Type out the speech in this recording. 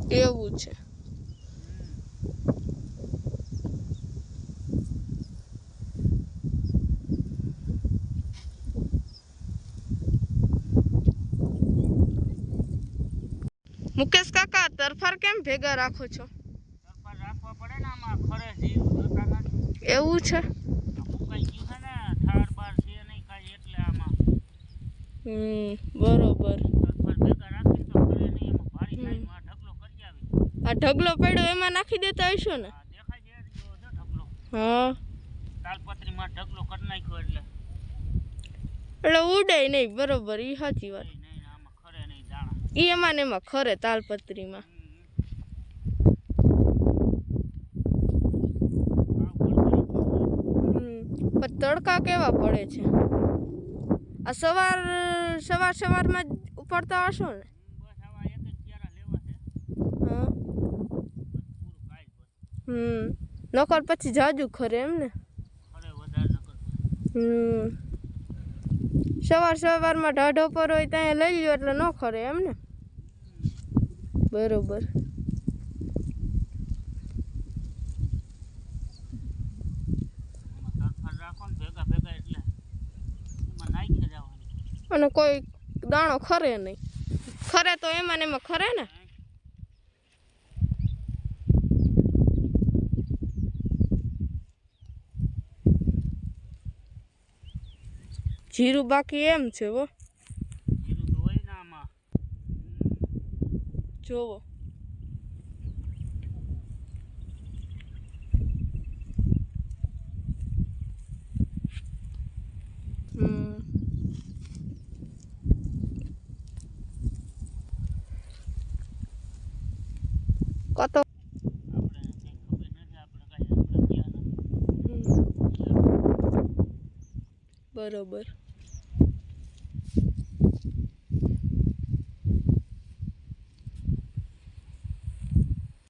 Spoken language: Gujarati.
એવું છે. મુકેશ કાકા તરફાર કેમ ભેગા રાખો છો? તરફાર રાખવા પડે ને, આમાં ખરે જીરું જોતા નથી. એવું છે. મુકાઈ ગયું છે ને, ઠાર બાર છે નહીં કાંઈ, એટલે આમાં બરોબર. તરફાર ભેગા રાખીને તો ખરે નહીં, એમાં ભારી થાય. આ ઢગલો કરી આવી. આ ઢગલો પડ્યો એમાં નાખી દેતા હશો ને? હા, દેખાય છે જો ઢગલો. હા, તાલપત્રીમાં ઢગલો કરી નાખ્યો એટલે ઉડે નહીં. બરોબર, એ સાચી વાત. નહીં, આમાં ખરે નહીં દાણા. ઈ એમાં ને એમાં ખરે તાલપત્રીમાં. પણ તડકા કેવા પડે છે. આ સવારમાં જ ઉપડતા હશો ને? બસ આવા એક જ ક્યારા લેવા છે. હા, બસ પૂરું કાલ બસ. નકર પછી જાજુ ખરે એમ ને? ખરે વધારે નકર. સવારમાં ઢાઢો પર હોય ત્યાં લઈ લ્યો એટલે ન ખરે એમ ને? બરોબર. અને કોઈ દાણો ખરે નહીં. ખરે તો એમાં ને એમાં ખરે ને. જીરું બાકી એમ છે હો. જીરું તો હોય ને આમાં. જોવો. કતો બરોબર.